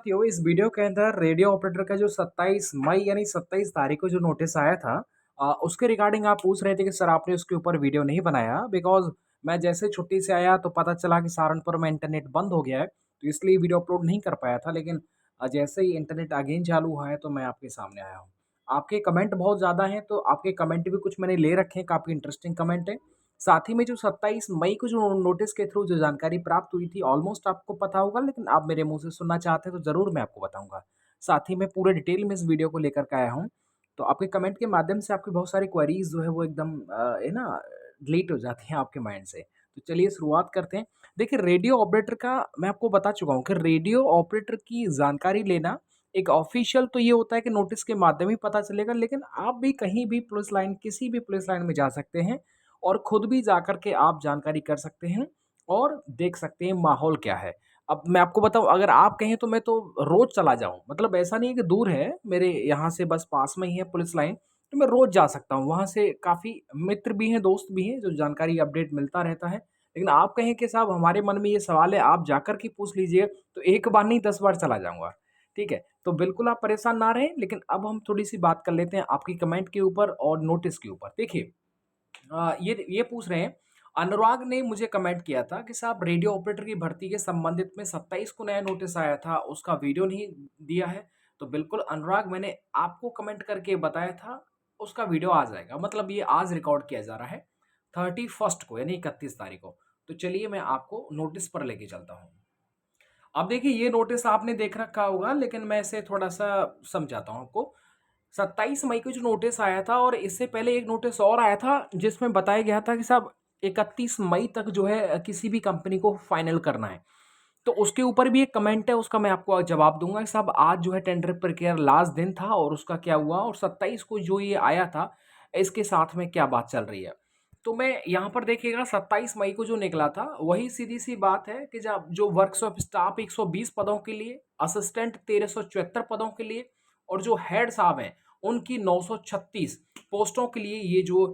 साथियों, इस वीडियो के अंदर रेडियो ऑपरेटर का जो 27 मई यानी 27 तारीख को जो नोटिस आया था, उसके रिगार्डिंग आप पूछ रहे थे कि सर आपने उसके ऊपर वीडियो नहीं बनाया बिकॉज़ मैं जैसे छुट्टी से आया तो पता चला कि सहारनपुर में इंटरनेट बंद हो गया है, तो इसलिए वीडियो अपलोड नहीं कर पाया था। लेकिन जैसे ही इंटरनेट अगेन चालू हुआ है तो मैं आपके सामने आया हूँ। आपके कमेंट बहुत ज़्यादा हैं, तो आपके कमेंट भी कुछ मैंने ले रखे हैं, काफ़ी इंटरेस्टिंग कमेंट है। साथ ही में जो 27 मई को जो नोटिस के थ्रू जो जानकारी प्राप्त हुई थी, ऑलमोस्ट आपको पता होगा, लेकिन आप मेरे मुँह से सुनना चाहते हैं तो ज़रूर मैं आपको बताऊँगा। साथ ही मैं पूरे डिटेल में इस वीडियो को लेकर के आया हूँ। तो आपके कमेंट के माध्यम से आपकी बहुत सारी क्वेरीज़ जो है वो एकदम है ना, डिलीट हो जाती हैं आपके माइंड से। तो चलिए शुरुआत करते हैं। देखिए, रेडियो ऑपरेटर का मैं आपको बता चुका हूँ कि रेडियो ऑपरेटर की जानकारी लेना एक ऑफ़िशियल तो ये होता है कि नोटिस के माध्यम ही पता चलेगा, लेकिन आप भी कहीं भी पुलिस लाइन, किसी भी पुलिस लाइन में जा सकते हैं और खुद भी जाकर के आप जानकारी कर सकते हैं और देख सकते हैं माहौल क्या है। अब मैं आपको बताऊँ, अगर आप कहें तो मैं तो रोज़ चला जाऊँ, मतलब ऐसा नहीं है कि दूर है, मेरे यहाँ से बस पास में ही है पुलिस लाइन, तो मैं रोज़ जा सकता हूँ। वहाँ से काफ़ी मित्र भी हैं, दोस्त भी हैं, जो जानकारी अपडेट मिलता रहता है। लेकिन आप कहें कि साहब हमारे मन में ये सवाल है, आप जाकर के पूछ लीजिए, तो एक बार नहीं 10 बार चला जाऊँगा। ठीक है? तो बिल्कुल आप परेशान ना रहें, लेकिन अब हम थोड़ी-सी बात कर लेते हैं आपकी कमेंट के ऊपर और नोटिस के ऊपर। देखिए, ये पूछ रहे हैं, अनुराग ने मुझे कमेंट किया था कि साहब रेडियो ऑपरेटर की भर्ती के संबंधित में 27 को नया नोटिस आया था, उसका वीडियो नहीं दिया है। तो बिल्कुल अनुराग, मैंने आपको कमेंट करके बताया था, उसका वीडियो आ जाएगा। मतलब ये आज रिकॉर्ड किया जा रहा है 31st को यानी 31 तारीख को। तो चलिए मैं आपको नोटिस पर लेके चलता हूँ। अब देखिए, ये नोटिस आपने देख रखा होगा, लेकिन मैं इसे थोड़ा-सा समझाता हूँ आपको। 27 मई को जो नोटिस आया था और इससे पहले एक नोटिस और आया था जिसमें बताया गया था कि साहब 31 मई तक जो है किसी भी कंपनी को फाइनल करना है। तो उसके ऊपर भी एक कमेंट है, उसका मैं आपको जवाब दूँगा कि साहब आज जो है टेंडर प्रक्रिया लास्ट दिन था और उसका क्या हुआ, और 27 को जो ये आया था, इसके साथ में क्या बात चल रही है। तो मैं यहाँ पर देखिएगा, 27 मई को जो निकला था, वही सीधी-सी बात है कि जब जो वर्कशॉप स्टाफ 120 पदों के लिए, असिस्टेंट 1374 पदों के लिए और जो हेड साहब हैं, उनकी 936 पोस्टों के लिए ये जो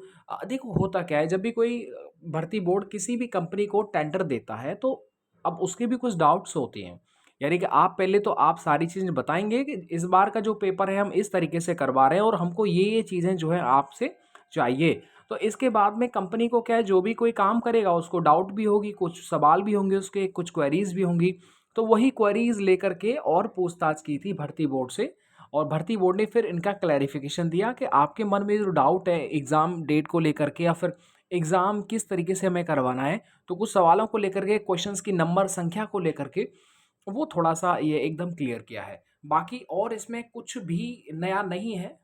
देखो होता क्या है, जब भी कोई भर्ती बोर्ड किसी भी कंपनी को टेंडर देता है, तो अब उसके भी कुछ डाउट्स होते हैं। यानी कि आप पहले तो आप सारी चीज़ें बताएँगे कि इस बार का जो पेपर है हम इस तरीके से करवा रहे हैं और हमको ये चीज़ें जो है आपसे चाहिए। तो इसके बाद में कंपनी को क्या है, जो भी कोई काम करेगा उसको डाउट भी होगी, कुछ सवाल भी होंगे उसके, कुछ क्वेरीज़ भी होंगी। तो वही क्वेरीज़ लेकर के और पूछताछ की थी भर्ती बोर्ड से, और भर्ती बोर्ड ने फिर इनका क्लैरिफ़िकेशन दिया कि आपके मन में जो डाउट है एग्ज़ाम डेट को लेकर के या फिर एग्ज़ाम किस तरीके से हमें करवाना है, तो कुछ सवालों को लेकर के, क्वेश्चंस की नंबर संख्या को लेकर के, वो थोड़ा-सा ये एकदम क्लियर किया है। बाकी और इसमें कुछ भी नया नहीं है,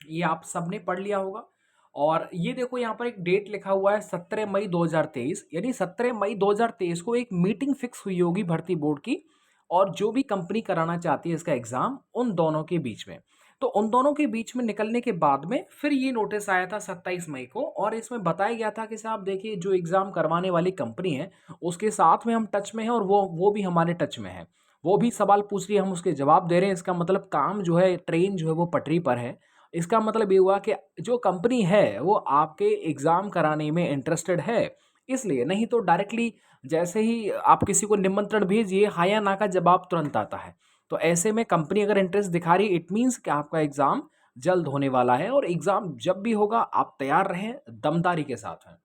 ये आप सबने पढ़ लिया होगा। और ये देखो, यहाँ पर एक डेट लिखा हुआ है 17 मई 2023, यानी 17 मई 2023 को एक मीटिंग फिक्स हुई होगी भर्ती बोर्ड की और जो भी कंपनी कराना चाहती है इसका एग्ज़ाम, उन दोनों के बीच में। तो उन दोनों के बीच में निकलने के बाद में फिर ये नोटिस आया था 27 मई को, और इसमें बताया गया था कि साहब देखिए, जो एग्ज़ाम करवाने वाली कंपनी है, उसके साथ में हम टच में हैं और वो भी हमारे टच में है। वो भी सवाल पूछ रही है, हम उसके जवाब दे रहे हैं। इसका मतलब काम जो है, ट्रेन जो है वो पटरी पर है। इसका मतलब ये हुआ कि जो कंपनी है वो आपके एग्ज़ाम कराने में इंटरेस्टेड है, इसलिए। नहीं तो डायरेक्टली जैसे ही आप किसी को निमंत्रण भेजिए, हाँ या ना का जवाब तुरंत आता है। तो ऐसे में कंपनी अगर इंटरेस्ट दिखा रही है, इट मीन्स कि आपका एग्ज़ाम जल्द होने वाला है, और एग्ज़ाम जब भी होगा आप तैयार रहें दमदारी के साथ में।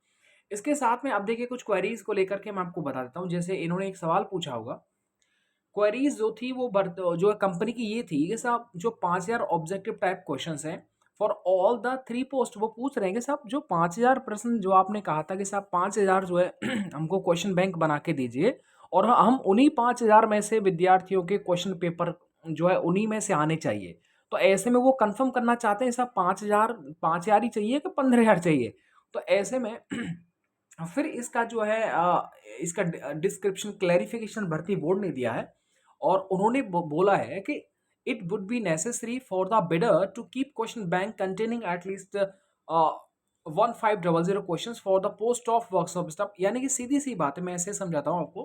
इसके साथ में अब देखिए, कुछ क्वेरीज़ को लेकर के मैं आपको बता देता हूँ। जैसे इन्होंने एक सवाल पूछा होगा, क्वेरीज़ जो थी वो जो कंपनी की ये थी कि साहब जो 5000 ऑब्जेक्टिव टाइप क्वेश्चंस हैं फॉर ऑल द 3 पोस्ट, वो पूछ रहे हैं कि साहब जो 5000 प्रश्न जो आपने कहा था कि साहब 5000 जो है हमको क्वेश्चन बैंक बना के दीजिए, और हम उन्हीं 5000 में से विद्यार्थियों के क्वेश्चन पेपर जो है उन्हीं में से आने चाहिए। तो ऐसे में वो कंफर्म करना चाहते हैं साहब 5000 ही चाहिए कि 15000 चाहिए? तो ऐसे में फिर इसका जो है इसका डिस्क्रिप्शन क्लैरिफिकेशन भर्ती बोर्ड ने दिया है, और उन्होंने बोला है कि it would be necessary for the bidder to keep question bank containing at least 1500 questions for the post of workshop staff. यानी कि सीधी सी बात है, मैं ऐसे समझाता हूँ आपको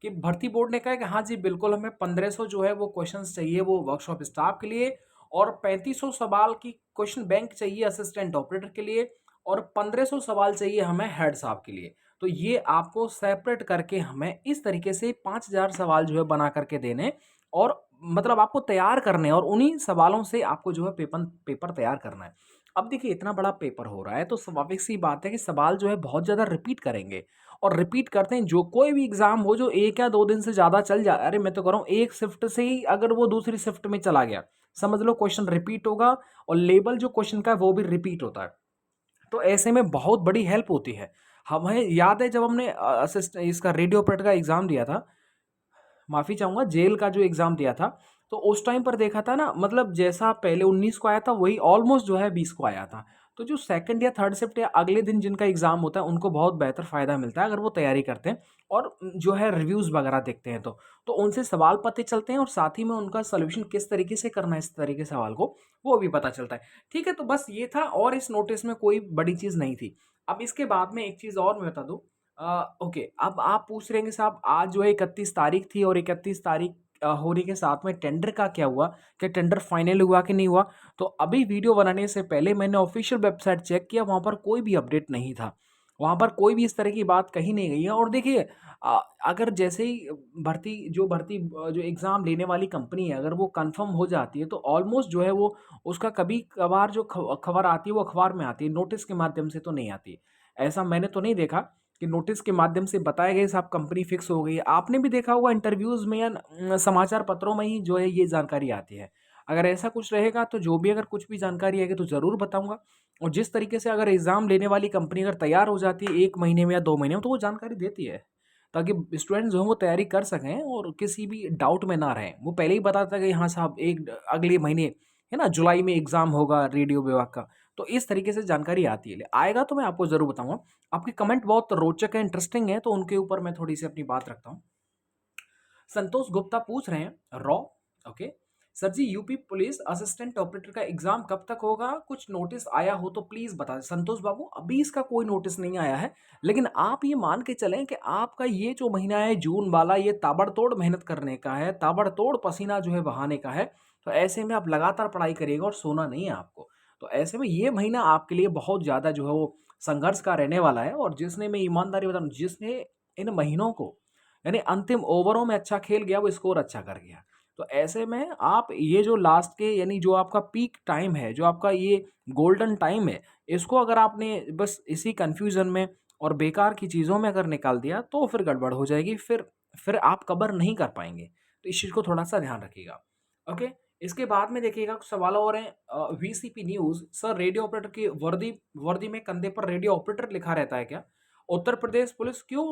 कि भर्ती बोर्ड ने कहा कि हाँ जी बिल्कुल, हमें 1500 जो है वो क्वेश्चंस चाहिए वो वर्कशॉप स्टाफ के लिए, और 3500 सवाल की क्वेश्चन बैंक चाहिए असिस्टेंट ऑपरेटर के लिए, और 1500 सवाल चाहिए हमें हेड साहब के लिए। तो ये आपको सेपरेट करके हमें इस तरीके से 5000 सवाल जो है बना करके देने, और मतलब आपको तैयार करने हैं और उन्हीं सवालों से आपको जो है पेपर तैयार करना है। अब देखिए इतना बड़ा पेपर हो रहा है तो स्वाभाविक सी बात है कि सवाल जो है बहुत ज़्यादा रिपीट करेंगे और रिपीट करते हैं जो कोई भी एग्ज़ाम हो जो 1 या 2 दिन से ज़्यादा चल जाए, अरे मैं तो कह रहा हूँ एक शिफ्ट से ही अगर वो दूसरी शिफ्ट में चला गया, समझ लो क्वेश्चन रिपीट होगा और लेवल जो क्वेश्चन का है वो भी रिपीट होता है। तो ऐसे में बहुत बड़ी हेल्प होती है। हमें याद है जब हमने इसका रेडियो ऑपरेटर का एग्ज़ाम दिया था, माफ़ी चाहूँगा, जेल का जो एग्ज़ाम दिया था, तो उस टाइम पर देखा था ना, मतलब जैसा पहले 19 को आया था वही ऑलमोस्ट जो है 20 को आया था। तो जो सेकंड या थर्ड शिफ्ट या अगले दिन जिनका एग्ज़ाम होता है उनको बहुत बेहतर फ़ायदा मिलता है अगर वो तैयारी करते हैं और जो है रिव्यूज़ वगैरह देखते हैं तो। तो उनसे सवाल पते चलते हैं और साथ ही में उनका सॉल्यूशन किस तरीके से करना है इस तरह के सवाल को, वो भी पता चलता है। ठीक है, तो बस ये था और इस नोटिस में कोई बड़ी चीज़ नहीं थी। अब इसके बाद में एक चीज़ और मैं बता दूँ। ओके, अब आप पूछ रहे हैं कि साहब आज जो है 31 तारीख थी और 31 तारीख होने के साथ में टेंडर का क्या हुआ? क्या टेंडर फाइनल हुआ कि नहीं हुआ? तो अभी वीडियो बनाने से पहले मैंने ऑफ़िशियल वेबसाइट चेक किया, वहाँ पर कोई भी अपडेट नहीं था। वहाँ पर कोई भी इस तरह की बात कही नहीं गई है और देखिए अगर जैसे ही भर्ती जो एग्ज़ाम लेने वाली कंपनी है, अगर वो कन्फर्म हो जाती है, तो ऑलमोस्ट जो है वो उसका कभी-कभार जो खबर आती है, वो अखबार में आती है, नोटिस के माध्यम से तो नहीं आती। ऐसा मैंने तो नहीं देखा कि नोटिस के माध्यम से बताया गया साहब कंपनी फिक्स हो गई है। आपने भी देखा होगा इंटरव्यूज़ में या समाचार पत्रों में ही जो है ये जानकारी आती है। अगर ऐसा कुछ रहेगा तो जो भी अगर कुछ भी जानकारी आएगी तो ज़रूर बताऊँगा और जिस तरीके से अगर एग्ज़ाम लेने वाली कंपनी अगर तैयार हो जाती है 1 महीने में या 2 महीने में तो वो जानकारी देती है, ताकि स्टूडेंट जो हैं वो तैयारी कर सकें और किसी भी डाउट में ना रहें। वो पहले ही बता देता है कि हाँ साहब एक अगले महीने है ना जुलाई में एग्ज़ाम होगा रेडियो विभाग का। तो इस तरीके से जानकारी आती है। आएगा तो मैं आपको ज़रूर बताऊँगा। आपके कमेंट बहुत रोचक हैं, इंटरेस्टिंग हैं, तो उनके ऊपर मैं थोड़ी-सी अपनी बात रखता हूँ। संतोष गुप्ता पूछ रहे हैं रॉ, ओके, सर जी यूपी पुलिस असिस्टेंट ऑपरेटर का एग्जाम कब तक होगा? कुछ नोटिस आया हो तो प्लीज बता दें। संतोष बाबू अभी इसका कोई नोटिस नहीं आया है, लेकिन आप ये मान के चलें कि आपका ये जो महीना है जून वाला, ये ताबड़तोड़ मेहनत करने का है, ताबड़तोड़ पसीना जो है बहाने का है। तो ऐसे में आप लगातार पढ़ाई करिएगा और सोना नहीं है आपको। तो ऐसे में ये महीना आपके लिए बहुत ज्यादा जो है वो संघर्ष का रहने वाला है और जिसने, मैं ईमानदारी बताऊं, जिसने इन महीनों को यानी अंतिम ओवरों में अच्छा खेल गया, वो स्कोर अच्छा कर गया। तो ऐसे में आप ये जो लास्ट के यानी जो आपका पीक टाइम है, जो आपका ये गोल्डन टाइम है, इसको अगर आपने बस इसी कन्फ्यूज़न में और बेकार की चीज़ों में अगर निकाल दिया, तो फिर गड़बड़ हो जाएगी, फिर आप कवर नहीं कर पाएँगे। तो इस चीज़ को थोड़ा-सा ध्यान रखिएगा। ओके? इसके बाद में देखिएगा कुछ सवाल और हैं। VCP news, sir radio operator की वर्दी वर्दी में कंधे पर रेडियो ऑपरेटर लिखा रहता है क्या? उत्तर प्रदेश पुलिस क्यों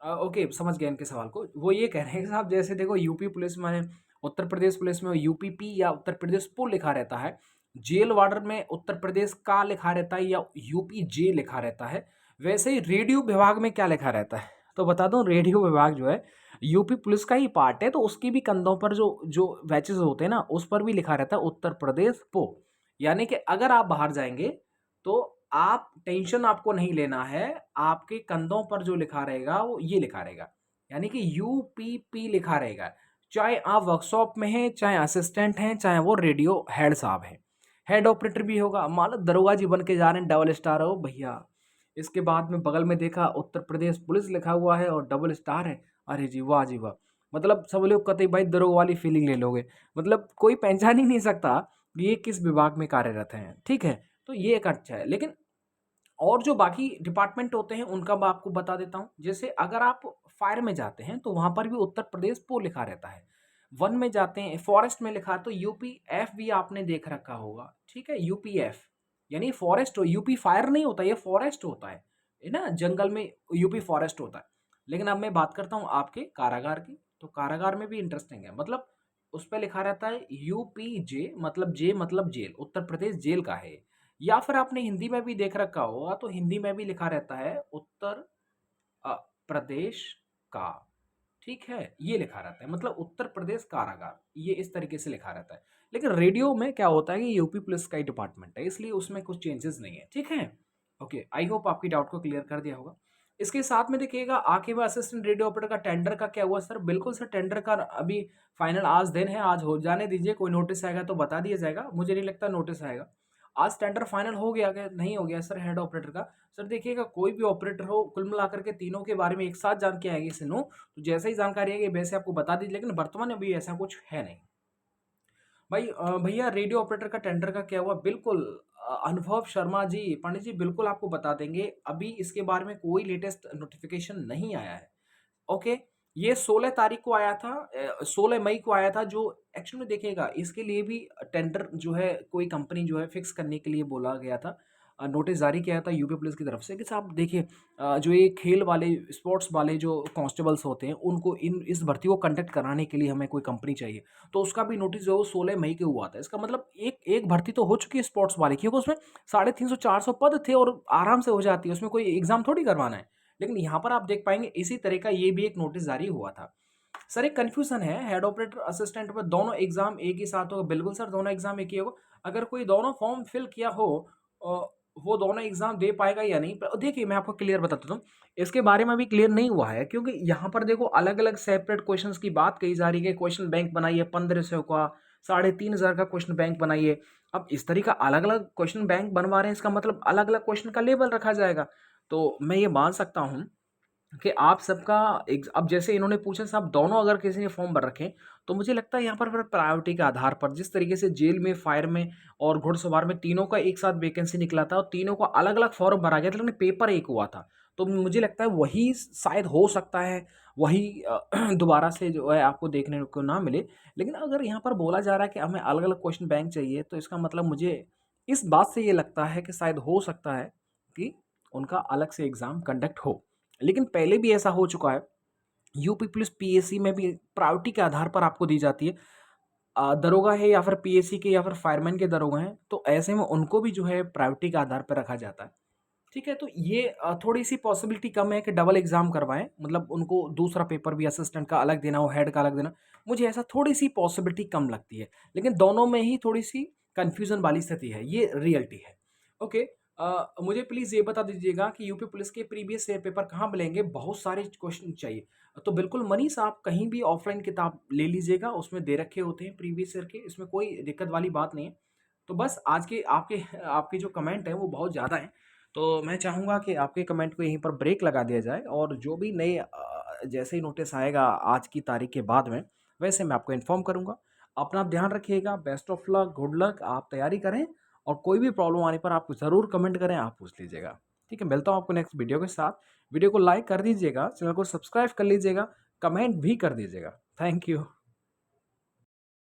ओके, समझ गया इनके सवाल को। वो ये कह रहे हैं कि साहब जैसे देखो यूपी पुलिस में, उत्तर प्रदेश पुलिस में यूपीपी या उत्तर प्रदेश पु लिखा रहता है। जेल वार्डन में उत्तर प्रदेश का लिखा रहता है या यूपी जे लिखा रहता है। वैसे ही रेडियो विभाग में क्या लिखा रहता है? तो बता दूं, रेडियो विभाग जो है यूपी पुलिस का ही पार्ट है, तो उसकी भी कंधों पर जो जो बैचेस होते हैं ना, उस पर भी लिखा रहता है उत्तर प्रदेश पो। यानी कि अगर आप बाहर जाएंगे तो आप टेंशन आपको नहीं लेना है, आपके कंधों पर जो लिखा रहेगा वो ये लिखा रहेगा, यानी कि यूपीपी लिखा रहेगा। चाहे आप वर्कशॉप में हैं, चाहे असिस्टेंट हैं, चाहे वो रेडियो हेड साहब हैं। हेड ऑपरेटर भी होगा, मान लो दरोगा जी बन के जा रहे हैं, डबल स्टार हो भैया। इसके बाद में बगल में देखा उत्तर प्रदेश पुलिस लिखा हुआ है और डबल स्टार है। अरे जी वाह जी वाह! मतलब सब लोग कहते भाई दरोगा वाली फीलिंग ले लोगे। मतलब कोई पहचान ही नहीं सकता कि ये किस विभाग में कार्यरत हैं, ठीक है? तो ये एक अच्छा है। लेकिन और जो बाकी डिपार्टमेंट होते हैं उनका मैं आपको बता देता हूँ। जैसे अगर आप फायर में जाते हैं तो वहाँ पर भी उत्तर प्रदेश पो लिखा रहता है। वन में जाते हैं, फॉरेस्ट में लिखा है तो यूपीएफ भी आपने देख रखा होगा, ठीक है? यूपीएफ यानी फॉरेस्ट हो, यूपी फायर नहीं होता, ये फॉरेस्ट होता है ना? जंगल में यूपी फॉरेस्ट होता है। लेकिन अब मैं बात करता हूँ आपके कारागार की, तो कारागार में भी इंटरेस्टिंग है। मतलब उस पे लिखा रहता है यूपीजे, मतलब जे मतलब जेल, उत्तर प्रदेश जेल का है। या फिर आपने हिंदी में भी देख रखा होगा तो हिंदी में भी लिखा रहता है उत्तर अ, प्रदेश का, ठीक है? ये लिखा रहता है, मतलब उत्तर प्रदेश कारागार, ये इस तरीके से लिखा रहता है। लेकिन रेडियो में क्या होता है कि यूपी पुलिस का ही डिपार्टमेंट है, इसलिए उसमें कुछ चेंजेस नहीं है, ठीक है? ओके, आई होप आपकी डाउट को क्लियर कर दिया होगा। इसके साथ में देखिएगा आगे में असिस्टेंट रेडियो ऑपरेटर का टेंडर का क्या हुआ? सर बिल्कुल सर, टेंडर का अभी फाइनल आज दिन है, आज हो जाने दीजिए, कोई नोटिस आएगा तो बता दिया जाएगा। मुझे नहीं लगता नोटिस आएगा। आज टेंडर फाइनल हो गया क्या? नहीं हो गया सर हेड ऑपरेटर का। सर देखिएगा कोई भी ऑपरेटर हो, कुल मिलाकर के तीनों के बारे में एक साथ जान के आएगी सिनो, तो जैसे ही जानकारी आएगी वैसे आपको बता दी, लेकिन वर्तमान में अभी ऐसा कुछ है नहीं। भाई भैया रेडियो ऑपरेटर का टेंडर का क्या हुआ? बिल्कुल अनुभव शर्मा जी, पंडित जी बिल्कुल आपको बता देंगे। अभी इसके बारे में कोई लेटेस्ट नोटिफ़िकेशन नहीं आया है। ओके, ये 16 तारीख को आया था 16 मई को आया था, जो एक्चुअल में देखिएगा इसके लिए भी टेंडर जो है कोई कंपनी जो है फिक्स करने के लिए बोला गया था। नोटिस जारी किया था यूपी पुलिस की तरफ से कि साहब देखिए जो ये खेल वाले स्पोर्ट्स वाले जो कांस्टेबल्स होते हैं उनको इन इस भर्ती को कंडक्ट कराने के लिए हमें कोई कंपनी चाहिए। तो उसका भी नोटिस जो है वो 16 मई को हुआ था। इसका मतलब एक एक भर्ती तो हो चुकी है स्पोर्ट्स वाले की, क्योंकि उसमें 350-400 पद थे और आराम से हो जाती है, उसमें कोई एग्ज़ाम थोड़ी करवाना है। लेकिन यहाँ पर आप देख पाएँगे इसी तरह का ये भी एक नोटिस जारी हुआ था। सर एक कन्फ्यूज़न है, हेड ऑपरेटर, असिस्टेंट में दोनों एग्ज़ाम एक ही साथ होगा? बिल्कुल सर, दोनों एग्ज़ाम एक ही होगा। अगर कोई दोनों फॉर्म फिल किया हो अ, वो दोनों एग्ज़ाम दे पाएगा या नहीं? प देखिए मैं आपको क्लियर बता देता हूँ, इसके बारे में अभी क्लियर नहीं हुआ है, क्योंकि यहाँ पर देखो अलग-अलग सेपरेट क्वेश्चन्स की बात कही जा रही है। क्वेश्चन बैंक बनाइए 1500 का, 3500 का क्वेश्चन बैंक बनाइए। अब इस तरह का अलग-अलग क्वेश्चन बैंक बनवा रहे हैं, इसका मतलब अलग-अलग क्वेश्चन का लेवल रखा जाएगा। तो मैं ये मान सकता हूँ कि आप सबका एक, अब जैसे इन्होंने पूछा साहब दोनों अगर किसी ने फॉर्म भर रखे हैं, तो मुझे लगता है यहाँ पर फिर प्रायोरिटी के आधार पर जिस तरीके से जेल में, फायर में और घुड़सवार में तीनों का एक साथ वैकेंसी निकला था और तीनों का अलग-अलग फॉर्म भरा गया था, लेकिन पेपर एक हुआ था। तो मुझे लगता है वही शायद हो सकता है, वही दोबारा से जो है आपको देखने को ना मिले। लेकिन अगर यहाँ पर बोला जा रहा है कि हमें अलग-अलग क्वेश्चन बैंक चाहिए, तो इसका मतलब मुझे इस बात से ये लगता है कि शायद हो सकता है कि उनका अलग से एग्ज़ाम कंडक्ट हो। लेकिन पहले भी ऐसा हो चुका है, यूपी पुलिस पीएससी में भी प्रायोरिटी के आधार पर आपको दी जाती है। दरोगा है या फिर पीएससी के या फिर फायरमैन के दरोगा हैं, तो ऐसे में उनको भी जो है प्रायोरिटी के आधार पर रखा जाता है। ठीक है, तो ये थोड़ी-सी पॉसिबिलिटी कम है कि डबल एग्ज़ाम करवाएँ, मतलब उनको दूसरा पेपर भी असिस्टेंट का अलग देना हो, हेड का अलग देना। मुझे ऐसा थोड़ी-सी पॉसिबिलिटी कम लगती है, लेकिन दोनों में ही थोड़ी-सी कन्फ्यूज़न वाली स्थिति है, ये रियलिटी है। ओके, मुझे प्लीज़ ये बता दीजिएगा कि यूपी पुलिस के प्रीवियस ईयर पेपर कहाँ मिलेंगे? बहुत सारे क्वेश्चन चाहिए। तो बिल्कुल मनीष, आप कहीं भी ऑफ़लाइन किताब ले लीजिएगा, उसमें दे रखे होते हैं प्रीवियस ईयर के, इसमें कोई दिक्कत वाली बात नहीं है। तो बस आज के आपके आपके जो कमेंट हैं वो बहुत ज़्यादा हैं, तो मैं चाहूँगा कि आपके कमेंट को यहीं पर ब्रेक लगा दिया जाए और जो भी नए जैसे ही नोटिस आएगा आज की तारीख के बाद में, वैसे मैं आपको इन्फॉर्म करूँगा। अपना आप ध्यान रखिएगा, best of luck, good luck, आप तैयारी करें और कोई भी प्रॉब्लम आने पर आप ज़रूर कमेंट करें, आप पूछ लीजिएगा। ठीक है, मिलता हूँ आपको नेक्स्ट वीडियो के साथ। वीडियो को लाइक कर दीजिएगा, चैनल को सब्सक्राइब कर लीजिएगा, कमेंट भी कर दीजिएगा। Thank you.